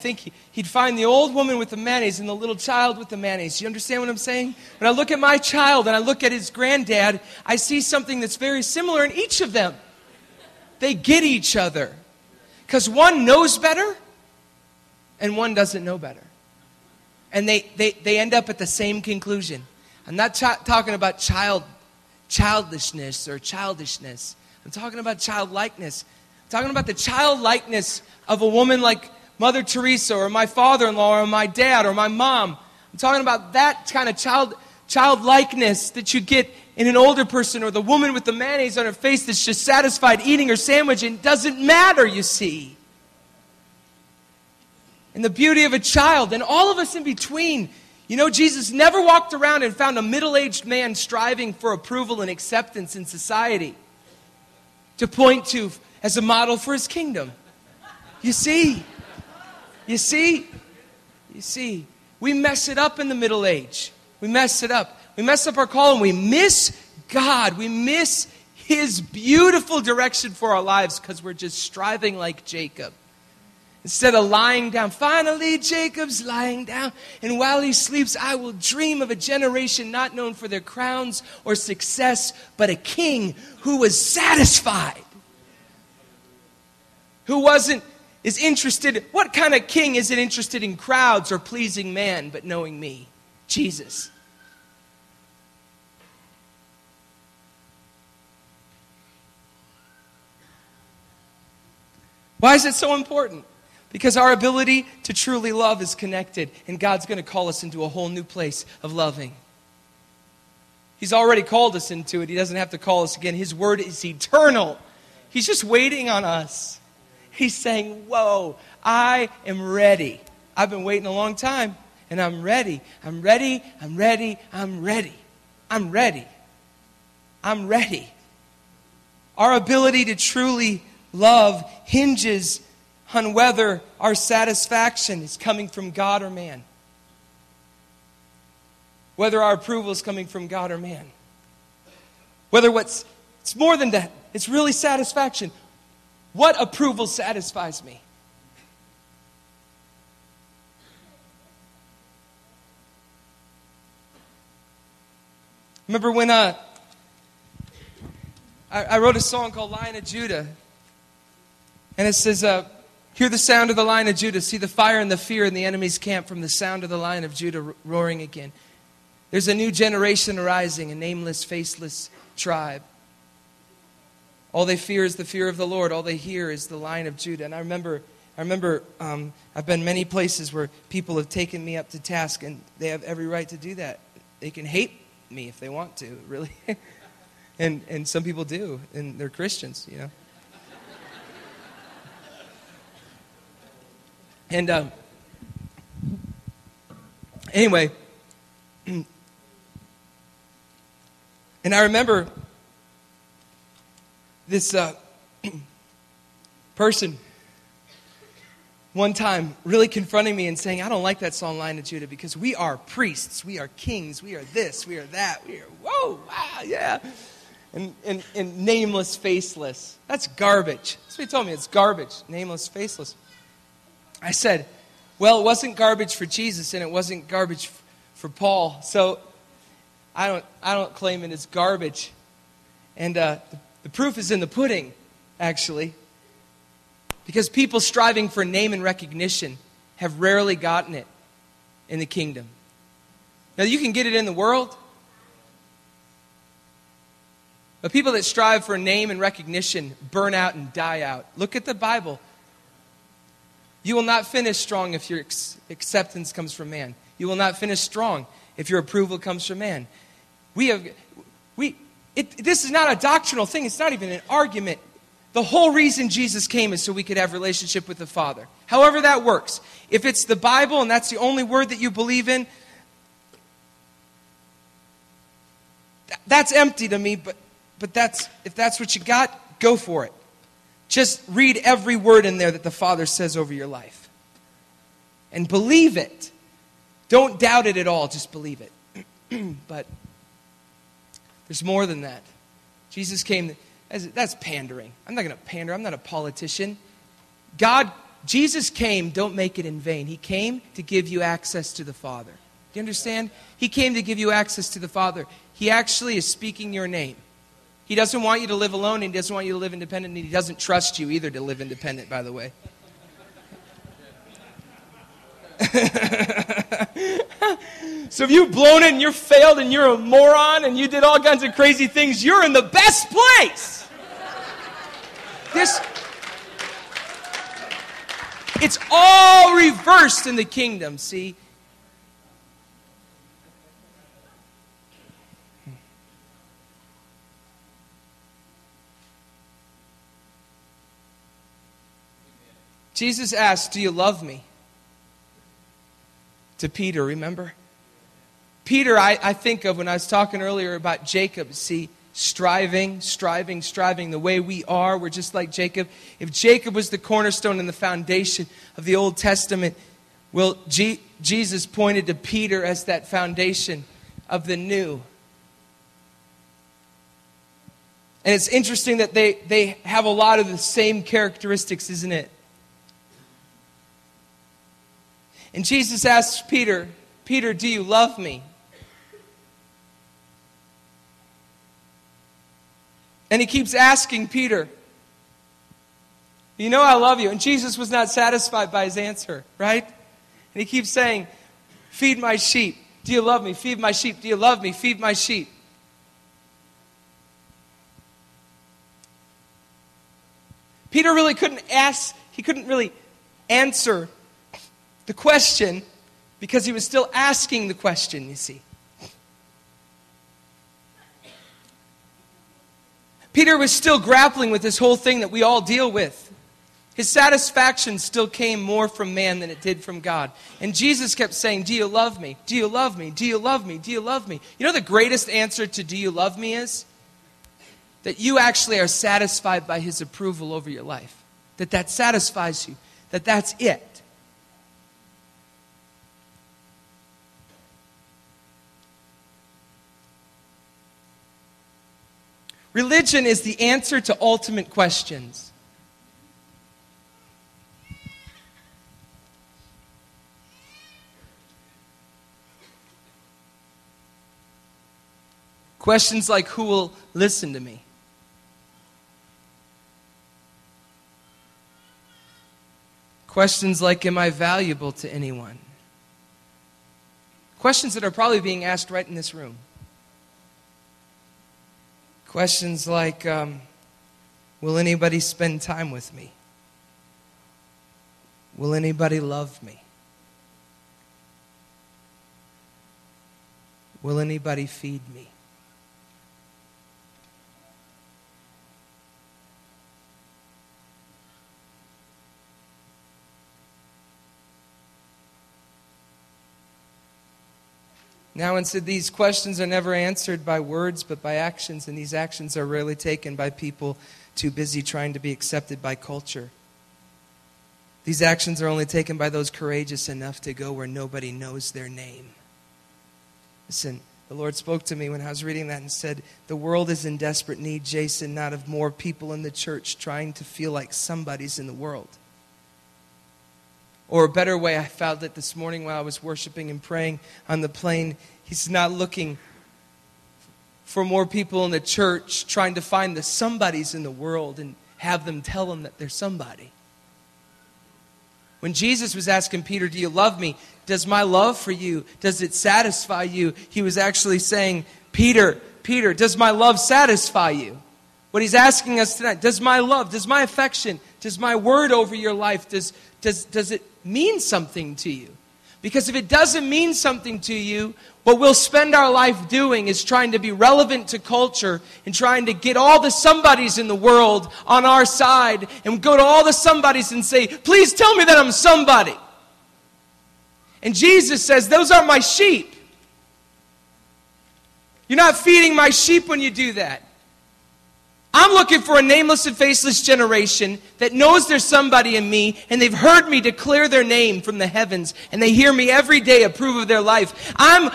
think he'd find the old woman with the mayonnaise and the little child with the mayonnaise. You understand what I'm saying? When I look at my child and I look at his granddad, I see something that's very similar in each of them. They get each other. Because one knows better and one doesn't know better. And they end up at the same conclusion. I'm not talking about childishness or childishness. I'm talking about childlikeness. I'm talking about the childlikeness of a woman like Mother Teresa or my father-in-law or my dad or my mom. I'm talking about that kind of childlikeness that you get in an older person, or the woman with the mayonnaise on her face that's just satisfied eating her sandwich and doesn't matter, you see. And the beauty of a child, and all of us in between. You know, Jesus never walked around and found a middle-aged man striving for approval and acceptance in society to point to as a model for his kingdom. You see? You see? You see? We mess it up in the middle age. We mess it up. We mess up our call and we miss God. We miss His beautiful direction for our lives because we're just striving like Jacob. Instead of lying down, finally Jacob's lying down, and while he sleeps, I will dream of a generation not known for their crowns or success, but a king who was satisfied. Who is interested, what kind of king isn't interested in crowds or pleasing man, but knowing me? Jesus. Why is it so important? Because our ability to truly love is connected, and God's going to call us into a whole new place of loving. He's already called us into it. He doesn't have to call us again. His word is eternal. He's just waiting on us. He's saying, whoa, I am ready. I've been waiting a long time, and I'm ready. I'm ready. I'm ready. I'm ready. I'm ready. I'm ready. Our ability to truly love hinges on whether our satisfaction is coming from God or man. Whether our approval is coming from God or man. Whether it's more than that. It's really satisfaction. What approval satisfies me? Remember when I wrote a song called Lion of Judah. And it says, hear the sound of the Lion of Judah. See the fire and the fear in the enemy's camp from the sound of the Lion of Judah roaring again. There's a new generation arising, a nameless, faceless tribe. All they fear is the fear of the Lord. All they hear is the Lion of Judah. And I remember I've been many places where people have taken me up to task, and they have every right to do that. They can hate me if they want to, really. and some people do, and they're Christians, you know. And anyway, and I remember this person one time really confronting me and saying, I don't like that song, Lion of Judah, because we are priests, we are kings, we are this, we are that, we are, whoa, wow, yeah. And nameless, faceless. That's garbage. That's what he told me, it's garbage, nameless, faceless. I said, well, it wasn't garbage for Jesus, and it wasn't garbage for Paul, so I don't claim it as garbage. And the proof is in the pudding, actually. Because people striving for name and recognition have rarely gotten it in the kingdom. Now, you can get it in the world. But people that strive for name and recognition burn out and die out. Look at the Bible. You will not finish strong if your acceptance comes from man. You will not finish strong if your approval comes from man. This is not a doctrinal thing. It's not even an argument. The whole reason Jesus came is so we could have relationship with the Father. However that works. If it's the Bible and that's the only word that you believe in, that's empty to me, but if that's what you got, go for it. Just read every word in there that the Father says over your life. And believe it. Don't doubt it at all, just believe it. But there's more than that. Jesus came, that's pandering. I'm not going to pander. I'm not a politician. God Jesus came, don't make it in vain. He came to give you access to the Father. Do you understand? He came to give you access to the Father. He actually is speaking your name. He doesn't want you to live alone. He doesn't want you to live independent. And he doesn't trust you either to live independent, by the way. So if you've blown it and you're failed and you're a moron and you did all kinds of crazy things, you're in the best place. It's all reversed in the kingdom, see? Jesus asked, do you love me? To Peter, remember? Peter, I think of when I was talking earlier about Jacob, see, striving, the way we are, we're just like Jacob. If Jacob was the cornerstone and the foundation of the Old Testament, well, Jesus pointed to Peter as that foundation of the new. And it's interesting that they have a lot of the same characteristics, isn't it? And Jesus asks Peter, Peter, do you love me? And he keeps asking Peter, you know I love you. And Jesus was not satisfied by his answer, right? And he keeps saying, feed my sheep. Do you love me? Feed my sheep. Do you love me? Feed my sheep. Peter really couldn't really answer the question because he was still asking the question, you see. Peter was still grappling with this whole thing that we all deal with. His satisfaction still came more from man than it did from God. And Jesus kept saying, do you love me? Do you love me? Do you love me? Do you love me? You know the greatest answer to do you love me is? That you actually are satisfied by his approval over your life. That satisfies you. That's it. Religion is the answer to ultimate questions. Questions like, who will listen to me? Questions like, am I valuable to anyone? Questions that are probably being asked right in this room. Questions like, will anybody spend time with me? Will anybody love me? Will anybody feed me? Now, instead, these questions are never answered by words, but by actions, and these actions are rarely taken by people too busy trying to be accepted by culture. These actions are only taken by those courageous enough to go where nobody knows their name. Listen, the Lord spoke to me when I was reading that and said, the world is in desperate need, Jason, not of more people in the church trying to feel like somebody's in the world. Or a better way, I found it this morning while I was worshiping and praying on the plane. He's not looking for more people in the church trying to find the somebodies in the world and have them tell him that they're somebody. When Jesus was asking Peter, do you love me? Does my love for you, does it satisfy you? He was actually saying, Peter, does my love satisfy you? What he's asking us tonight, does my love, does my affection, does my word over your life, does it mean something to you? Because if it doesn't mean something to you, what we'll spend our life doing is trying to be relevant to culture and trying to get all the somebodies in the world on our side and go to all the somebodies and say, please tell me that I'm somebody. And Jesus says, those aren't my sheep. You're not feeding my sheep when you do that. I'm looking for a nameless and faceless generation that knows there's somebody in me, and they've heard me declare their name from the heavens, and they hear me every day approve of their life. I'm